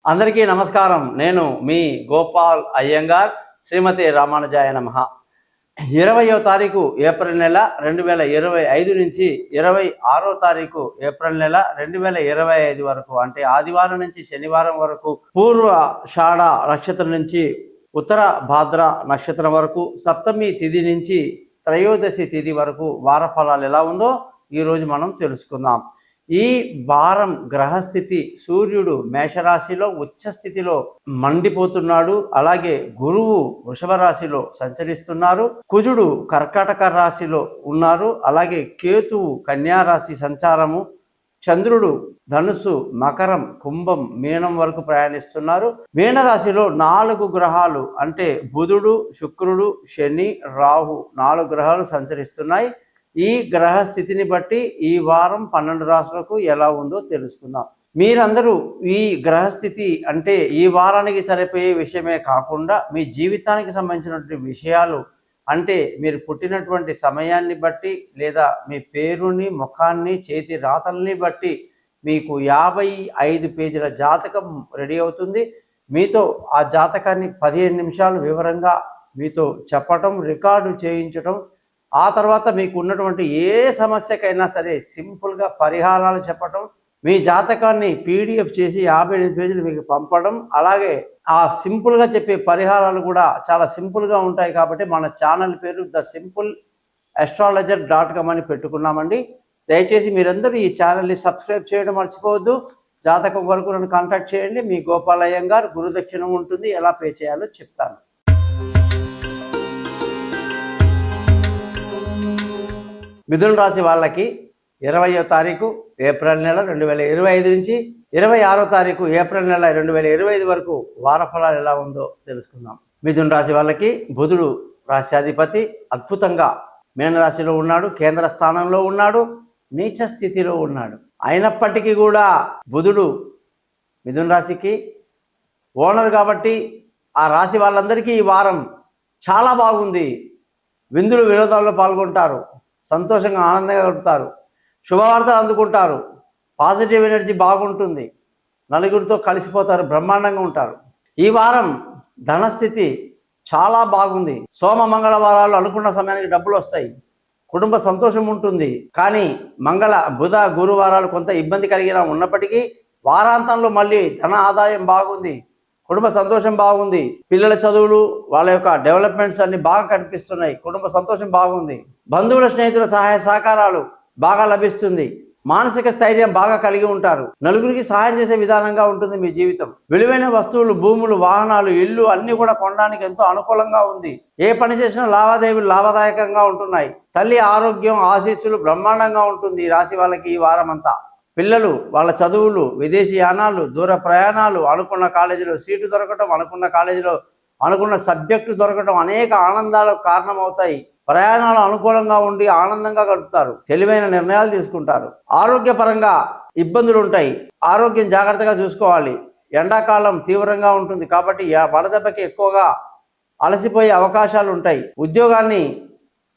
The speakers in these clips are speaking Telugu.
అందరికీ నమస్కారం. నేను మీ గోపాల్ అయ్యంగార్. శ్రీమతి రామానుజాయ నమః. 20వ తారీఖు ఏప్రిల్ నెల 2025 నుంచి 26వ తారీఖు ఏప్రిల్ నెల 2025 వరకు, అంటే ఆదివారం నుంచి శనివారం వరకు, పూర్వాషాఢ నక్షత్రం నుంచి ఉత్తర భాద్ర నక్షత్రం వరకు, సప్తమి తిథి నుంచి త్రయోదశి తిథి వరకు వార ఫలాలు ఎలా ఉందో ఈరోజు మనం తెలుసుకుందాం. ఈ వారం గ్రహస్థితి, సూర్యుడు మేషరాశిలో ఉచ్చస్థితిలో మండిపోతున్నాడు. అలాగే గురువు వృషభ రాశిలో సంచరిస్తున్నారు. కుజుడు కర్కాటక రాశిలో ఉన్నారు. అలాగే కేతువు కన్యా రాశి సంచారము, చంద్రుడు ధనుసు, మకరం, కుంభం, మీనం వరకు ప్రయాణిస్తున్నారు. మీనరాశిలో 4 గ్రహాలు, అంటే బుధుడు, శుక్రుడు, శని, రాహు 4 గ్రహాలు సంచరిస్తున్నాయి. ఈ గ్రహ స్థితిని బట్టి ఈ వారం 12 రాశులకు ఎలా ఉందో తెలుసుకుందాం. మీరందరూ ఈ గ్రహస్థితి అంటే ఈ వారానికి సరిపోయే విషయమే కాకుండా మీ జీవితానికి సంబంధించినటువంటి విషయాలు, అంటే మీరు పుట్టినటువంటి సమయాన్ని బట్టి లేదా మీ పేరుని, ముఖాన్ని, చేతి రాతల్ని బట్టి మీకు 55 పేజీల జాతకం రెడీ అవుతుంది. మీతో ఆ జాతకాన్ని 15 నిమిషాలు వివరంగా మీతో చెప్పటం, రికార్డు చేయించటం, ఆ తర్వాత మీకు ఉన్నటువంటి ఏ సమస్యకైనా సరే సింపుల్గా పరిహారాలు చెప్పటం, మీ జాతకాన్ని పీడిఎఫ్ చేసి 55 పేజీలు మీకు పంపడం, అలాగే ఆ సింపుల్గా చెప్పే పరిహారాలు కూడా చాలా సింపుల్గా ఉంటాయి. కాబట్టి మన ఛానల్ పేరు thesimple.astrologer.com అని పెట్టుకున్నామండి. దయచేసి మీరందరూ ఈ ఛానల్ని సబ్స్క్రైబ్ చేయడం మర్చిపోవద్దు. జాతకం వరకు నన్ను కాంటాక్ట్ చేయండి. మీ గోపాల్ అయ్యంగార్. గురుదక్షిణ ఉంటుంది, ఎలా పే చేయాలో చెప్తాను. మిథున రాశి వాళ్ళకి 20వ తారీఖు ఏప్రిల్ నెల 2025 నుంచి 26వ తారీఖు ఏప్రిల్ నెల 2025 వరకు వార ఫలాలు ఎలా ఉందో తెలుసుకుందాం. మిథున రాశి వాళ్ళకి బుధుడు రాశ్యాధిపతి అద్భుతంగా మీనరాశిలో ఉన్నాడు, కేంద్ర స్థానంలో ఉన్నాడు, నీచ స్థితిలో ఉన్నాడు. అయినప్పటికీ కూడా బుధుడు మిథున రాశికి ఓనర్ కాబట్టి ఆ రాశి వాళ్ళందరికీ ఈ వారం చాలా బాగుంది. విందులు వినోదాల్లో పాల్గొంటారు, సంతోషంగా ఆనందంగా గడుపుతారు, శుభవార్తలు అందుకుంటారు, పాజిటివ్ ఎనర్జీ బాగుంటుంది, నలుగురితో కలిసిపోతారు, బ్రహ్మాండంగా ఉంటారు. ఈ వారం ధనస్థితి చాలా బాగుంది. సోమ మంగళవారాలు అనుకున్న సమయానికి డబ్బులు వస్తాయి, కుటుంబ సంతోషం ఉంటుంది. కానీ మంగళ బుధ గురువారాలు కొంత ఇబ్బంది కలిగిన ఉన్నప్పటికీ వారాంతంలో మళ్ళీ ధన ఆదాయం బాగుంది, కుటుంబ సంతోషం బాగుంది, పిల్లల చదువులు, వాళ్ళ యొక్క డెవలప్మెంట్స్ అన్ని బాగా కనిపిస్తున్నాయి, కుటుంబ సంతోషం బాగుంది, బంధువుల స్నేహితుల సహాయ సహకారాలు బాగా లభిస్తుంది, మానసిక స్థైర్యం బాగా కలిగి ఉంటారు, నలుగురికి సహాయం చేసే విధానంగా ఉంటుంది మీ జీవితం. విలువైన వస్తువులు, భూములు, వాహనాలు, ఇల్లు అన్నీ కూడా కొనడానికి ఎంతో అనుకూలంగా ఉంది. ఏ పని చేసినా లావాదేవీలు లాభదాయకంగా ఉంటున్నాయి. తల్లి ఆరోగ్యం, ఆశీస్సులు బ్రహ్మాండంగా ఉంటుంది ఈ రాశి వాళ్ళకి ఈ వారం అంతా. పిల్లలు, వాళ్ళ చదువులు, విదేశీ యానాలు, దూర ప్రయాణాలు, అనుకున్న కాలేజీలో సీటు దొరకటం, అనుకున్న కాలేజీలో అనుకున్న సబ్జెక్టు దొరకటం అనేక ఆనందాలకు కారణమవుతాయి. ప్రయాణాలు అనుకూలంగా ఉండి ఆనందంగా గడుపుతారు, తెలివైన నిర్ణయాలు తీసుకుంటారు. ఆరోగ్యపరంగా ఇబ్బందులు ఉంటాయి, ఆరోగ్యం జాగ్రత్తగా చూసుకోవాలి. ఎండాకాలం తీవ్రంగా ఉంటుంది కాబట్టి వడదెబ్బకి ఎక్కువగా అలసిపోయే అవకాశాలు ఉంటాయి. ఉద్యోగాన్ని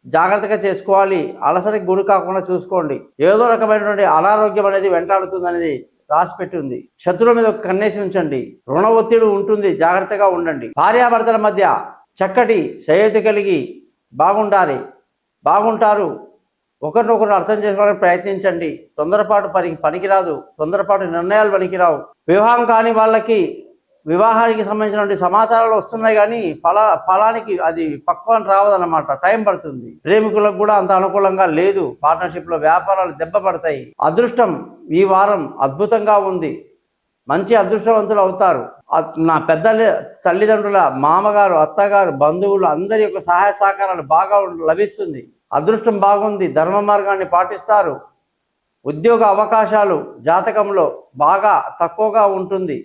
జాగ్రత్తగా చేసుకోవాలి, అలసరికి గురి కాకుండా చూసుకోండి. ఏదో రకమైనటువంటి అనారోగ్యం అనేది వెంటాడుతుంది అనేది రాసిపెట్టి ఉంది. శత్రువుల మీద కన్నేసి ఉంచండి. రుణ ఒత్తిడి ఉంటుంది, జాగ్రత్తగా ఉండండి. భార్యాభర్తల మధ్య చక్కటి సయోధ్య కలిగి బాగుంటారు. ఒకరినొకరు అర్థం చేసుకోవడానికి ప్రయత్నించండి. తొందరపాటు పనికిరాదు, తొందరపాటు నిర్ణయాలు పనికిరావు. వివాహం కాని వాళ్ళకి వివాహానికి సంబంధించినటువంటి సమాచారాలు వస్తున్నాయి, కానీ ఫలానికి అది పక్వం రావదన్నమాట, టైం పడుతుంది. ప్రేమికులకు కూడా అంత అనుకూలంగా లేదు. పార్ట్నర్షిప్లో వ్యాపారాలు దెబ్బపడతాయి. అదృష్టం ఈ వారం అద్భుతంగా ఉంది, మంచి అదృష్టవంతులు అవుతారు. నా పెద్ద తల్లిదండ్రుల, మామగారు, అత్తగారు, బంధువులు అందరి యొక్క సహాయ సహకారాలు బాగా లభిస్తుంది. అదృష్టం బాగుంది, ధర్మ మార్గాన్ని పాటిస్తారు. ఉద్యోగ అవకాశాలు జాతకంలో బాగా తక్కువగా ఉంటుంది.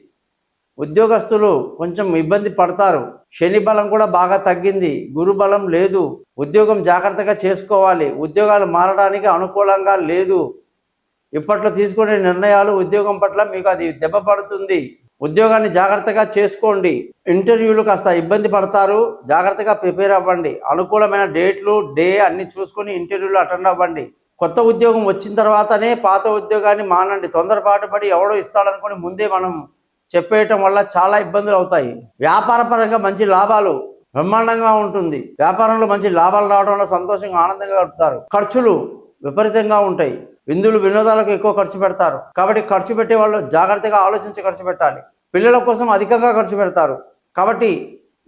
ఉద్యోగస్తులు కొంచెం ఇబ్బంది పడతారు. శని బలం కూడా బాగా తగ్గింది, గురు బలం లేదు. ఉద్యోగం జాగ్రత్తగా చేసుకోవాలి. ఉద్యోగాలు మారడానికి అనుకూలంగా లేదు. ఇప్పట్లో తీసుకునే నిర్ణయాలు ఉద్యోగం పట్ల మీకు అది దెబ్బ పడుతుంది. ఉద్యోగాన్ని జాగ్రత్తగా చేసుకోండి. ఇంటర్వ్యూలు కాస్త ఇబ్బంది పడతారు, జాగ్రత్తగా ప్రిపేర్ అవ్వండి. అనుకూలమైన డేట్లు, అన్ని చూసుకొని ఇంటర్వ్యూలు అటెండ్ అవ్వండి. కొత్త ఉద్యోగం వచ్చిన తర్వాతనే పాత ఉద్యోగాన్ని మానండి. తొందరపాటు పడి ఎవడో ఇస్తాడనుకొని ముందే మనం చెప్పేయటం వల్ల చాలా ఇబ్బందులు అవుతాయి. వ్యాపార పరంగా మంచి లాభాలు బ్రహ్మాండంగా ఉంటుంది. వ్యాపారంలో మంచి లాభాలు రావడం వల్ల సంతోషంగా ఆనందంగా గడుపుతారు. ఖర్చులు విపరీతంగా ఉంటాయి. విందులు వినోదాలకు ఎక్కువ ఖర్చు పెడతారు. కాబట్టి ఖర్చు పెట్టే వాళ్ళు జాగ్రత్తగా ఆలోచించి ఖర్చు పెట్టాలి. పిల్లల కోసం అధికంగా ఖర్చు పెడతారు. కాబట్టి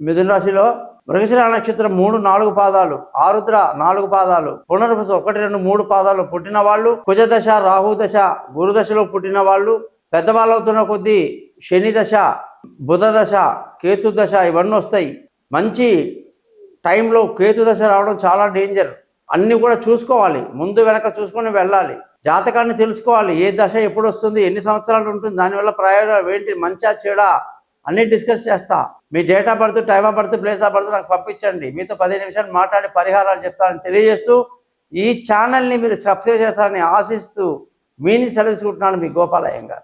మిథున రాశిలో మృగశిర నక్షత్రం 3, 4 పాదాలు, ఆరుద్ర 4 పాదాలు, పునర్వసు 1, 2, 3 పాదాలు పుట్టిన వాళ్ళు, కుజదశ, రాహుదశ, గురుదశలో పుట్టిన వాళ్ళు, పెద్దవాళ్ళు అవుతున్న కొద్దీ శని దశ, బుధ దశ, కేతు దశ ఇవన్నీ వస్తాయి. మంచి టైంలో కేతు దశ రావడం చాలా డేంజర్. అన్నీ కూడా చూసుకోవాలి, ముందు వెనక చూసుకొని వెళ్ళాలి. జాతకాన్ని తెలుసుకోవాలి, ఏ దశ ఎప్పుడు వస్తుంది, ఎన్ని సంవత్సరాలు ఉంటుంది, దానివల్ల ప్రయోజనం ఏంటి, మంచా చెడా అన్నీ డిస్కస్ చేస్తా. మీ date of birth, time of birth, place of birth నాకు పంపించండి. మీతో 15 నిమిషాలు మాట్లాడి పరిహారాలు చెప్తానని తెలియజేస్తూ ఈ ఛానల్ని మీరు సబ్స్క్రైబ్ చేస్తారని ఆశిస్తూ మీని సెలవుకుంటున్నాను. మీ గోపాలయ్య గారు.